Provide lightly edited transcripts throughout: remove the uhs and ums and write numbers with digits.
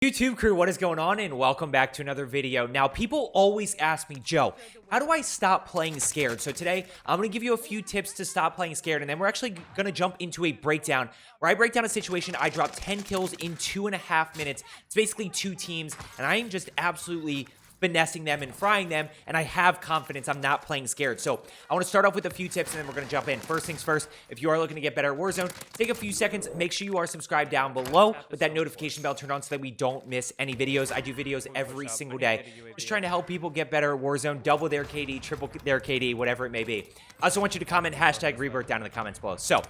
YouTube crew, what is going on? And welcome back to another video. Now, people always ask me, Joe, how do I stop playing scared? So today, I'm going to give you a few tips to stop playing scared, and then we're actually going to jump into a breakdown where I break down a situation. I dropped 10 kills in 2.5 minutes. It's basically 2 teams, and I am just absolutely finessing them and frying them, and I have confidence I'm not playing scared. So I want to start off with a few tips, and then we're going to jump in. First things first, if you are looking to get better at Warzone, take a few seconds, make sure you are subscribed down below with that notification bell turned on so that we don't miss any videos. I do videos every single day, just trying to help people get better at Warzone, double their KD, triple their KD, whatever it may be. I also want you to comment hashtag Rebirth down in the comments below. So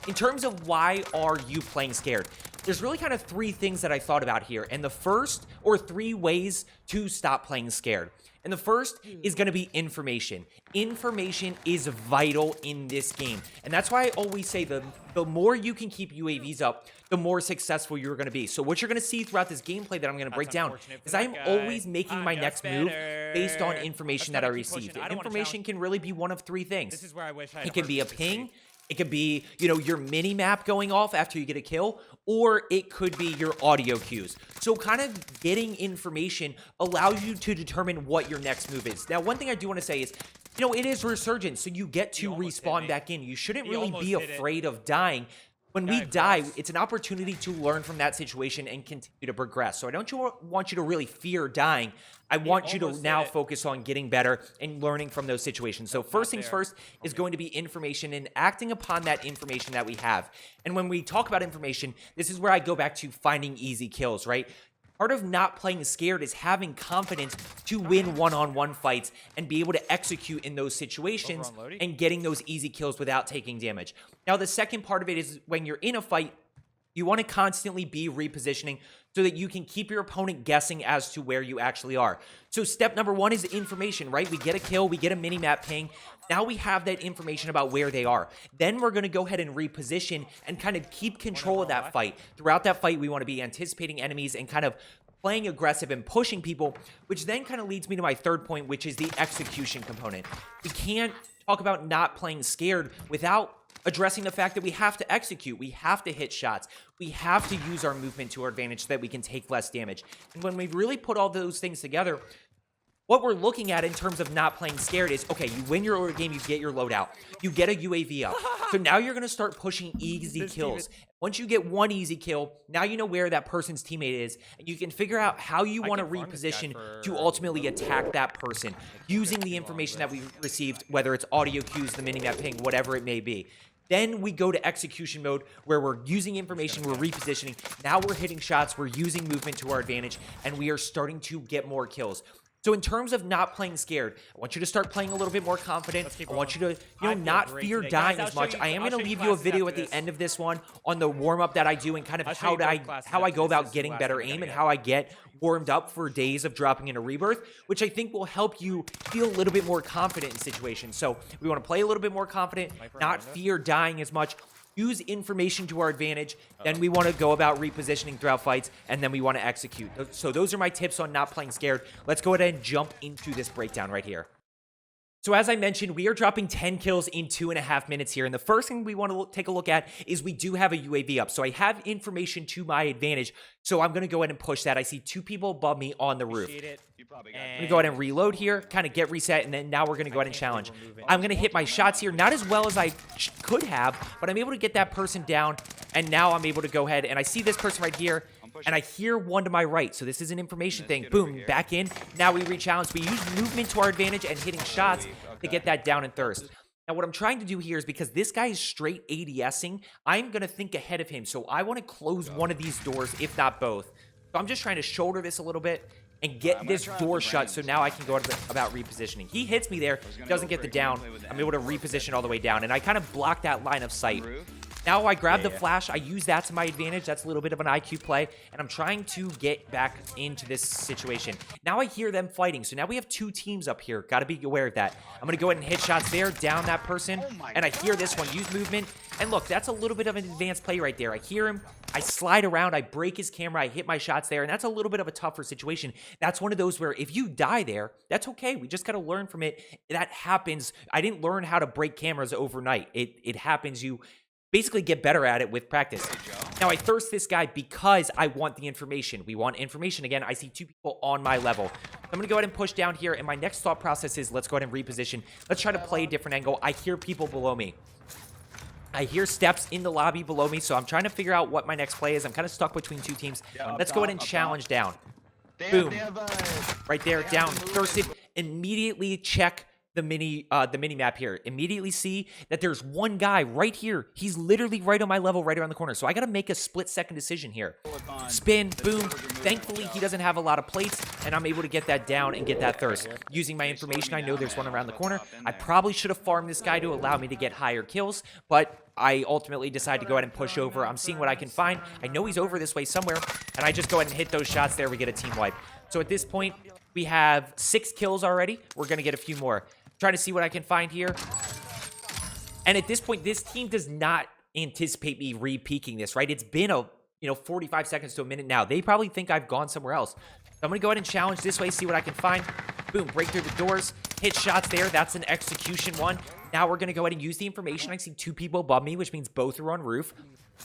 in terms of why are you playing scared, there's really kind of 3 things that I thought about here. And the first, or 3 ways to stop playing scared. And the first is going to be information. Information is vital in this game. And that's why I always say the more you can keep UAVs up, the more successful you're going to be. So what you're going to see throughout this gameplay that I'm going to break down is I'm always making my next move based on information that I receive. And information can really be one of 3 things. It can be a ping. It could be, your mini map going off after you get a kill, or it could be your audio cues. So kind of getting information allows you to determine what your next move is. Now, one thing I do want to say is, it is resurgence, so you get to respawn back in. You shouldn't really be afraid of dying. When we die, it's an opportunity to learn from that situation and continue to progress. So I don't want you to really fear dying. I want you to now focus on getting better and learning from those situations. So first things first is going to be information and acting upon that information that we have. And when we talk about information, this is where I go back to finding easy kills, right? Part of not playing scared is having confidence to win one-on-one fights and be able to execute in those situations and getting those easy kills without taking damage. Now, the second part of it is when you're in a fight, you want to constantly be repositioning so that you can keep your opponent guessing as to where you actually are. So step number 1 is information, right? We get a kill, we get a mini-map ping. Now we have that information about where they are. Then we're going to go ahead and reposition and kind of keep control of that fight. Throughout that fight, we want to be anticipating enemies and kind of playing aggressive and pushing people, which then kind of leads me to my third point, which is the execution component. We can't talk about not playing scared without addressing the fact that we have to execute. We have to hit shots. We have to use our movement to our advantage so that we can take less damage. And when we really put all those things together, what we're looking at in terms of not playing scared is, okay, you win your game, you get your loadout, you get a UAV up. So now you're going to start pushing easy kills. Once you get one easy kill, now you know where that person's teammate is, and you can figure out how you want to reposition to ultimately attack that person using the information that we received, whether it's audio cues, the minimap ping, whatever it may be. Then we go to execution mode where we're using information, we're repositioning. Now we're hitting shots, we're using movement to our advantage, and we are starting to get more kills. So in terms of not playing scared, I want you to start playing a little bit more confident. I want you to, not fear dying as much. I am going to leave you a video at the end of this one on the warm-up that I do and kind of how I go about getting better aim and how I get warmed up for days of dropping into Rebirth, which I think will help you feel a little bit more confident in situations. So we want to play a little bit more confident, not fear dying as much. Use information to our advantage, then we want to go about repositioning throughout fights, and then we want to execute. So those are my tips on not playing scared. Let's go ahead and jump into this breakdown right here. So as I mentioned, we are dropping 10 kills in 2.5 minutes here, and the first thing we want to take a look at is we do have a UAV up. So I have information to my advantage, so I'm going to go ahead and push that. I see 2 people above me on the roof. I'm going to go ahead and reload here, kind of get reset, and then now we're going to go ahead and challenge. I'm going to hit my shots here, not as well as I could have, but I'm able to get that person down, and now I'm able to go ahead, and I see this person right here, and I hear one to my right. So this is an information thing. Boom, back in. Now we re-challenge. We use movement to our advantage and hitting shots to get that down and thirst. Now, what I'm trying to do here is because this guy is straight ADSing, I'm going to think ahead of him. So I want to close one of these doors, if not both. So I'm just trying to shoulder this a little bit and get this door shut so now I can go about repositioning. He hits me there, doesn't get the down. I'm able to reposition all the way down, and I kind of block that line of sight. Now I grab the flash, I use that to my advantage. That's a little bit of an IQ play, and I'm trying to get back into this situation. Now I hear them fighting, so now we have 2 teams up here. Got to be aware of that. I'm going to go ahead and hit shots there, down that person, and I hear this one, use movement. And look, that's a little bit of an advanced play right there. I hear him, I slide around, I break his camera, I hit my shots there, and that's a little bit of a tougher situation. That's one of those where if you die there, that's okay. We just got to learn from it. That happens. I didn't learn how to break cameras overnight. It happens. You basically get better at it with practice. Now, I thirst this guy because I want the information. We want information. Again, I see 2 people on my level. I'm going to go ahead and push down here, and my next thought process is let's go ahead and reposition. Let's try to play a different angle. I hear people below me. I hear steps in the lobby below me, so I'm trying to figure out what my next play is. I'm kind of stuck between 2 teams. Let's go ahead and challenge down. Boom. Right there, down, thirsted. Immediately check the mini map here. Immediately see that there's one guy right here. He's literally right on my level, right around the corner. So I got to make a split-second decision here. Spin, boom. Thankfully, he doesn't have a lot of plates, and I'm able to get that down and get that thirst. Using my information, I know there's one around the corner. I probably should have farmed this guy to allow me to get higher kills, but I ultimately decide to go ahead and push over. I'm seeing what I can find. I know he's over this way somewhere, and I just go ahead and hit those shots there. We get a team wipe. So at this point, we have 6 kills already. We're going to get a few more. Trying to see what I can find here. And at this point, this team does not anticipate me re-peaking this, right? It's been 45 seconds to a minute now. They probably think I've gone somewhere else. So I'm going to go ahead and challenge this way, see what I can find. Boom, break through the doors. Hit shots there. That's an execution one. Now we're going to go ahead and use the information. I see 2 people above me, which means both are on roof.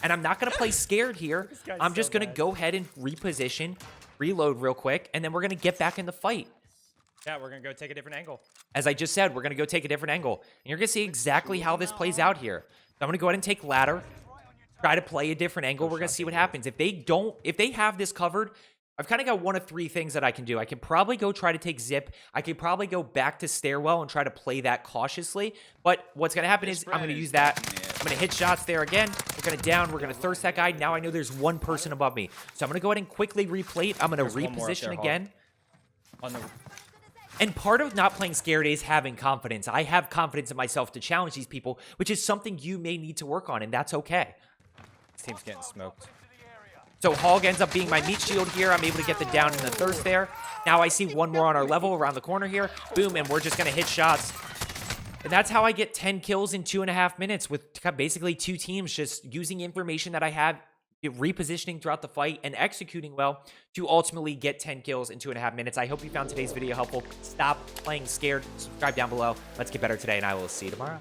And I'm not going to play scared here. I'm just going to go ahead and reposition, reload real quick, and then we're going to get back in the fight. Yeah, we're going to go take a different angle. As I just said, we're going to go take a different angle. And you're going to see exactly how this plays out here. So I'm going to go ahead and take ladder. Try to play a different angle. We're going to see what happens. If they have this covered, I've kind of got 1 of 3 things that I can do. I can probably go try to take zip. I could probably go back to stairwell and try to play that cautiously. But what's going to happen is I'm going to use that. I'm going to hit shots there again. We're going to down. We're going to thirst that guy. Now I know there's 1 person above me. So I'm going to go ahead and quickly replate. I'm going to reposition again. And part of not playing scared is having confidence. I have confidence in myself to challenge these people, which is something you may need to work on, and that's okay. This team's getting smoked. So Hog ends up being my meat shield here. I'm able to get the down and the thirst there. Now I see 1 more on our level around the corner here. Boom, and we're just going to hit shots. And that's how I get 10 kills in 2.5 minutes with basically 2 teams just using information that I have, repositioning throughout the fight and executing well to ultimately get 10 kills in 2.5 minutes. I hope you found today's video helpful. Stop playing scared. Subscribe down below. Let's get better today, and I will see you tomorrow.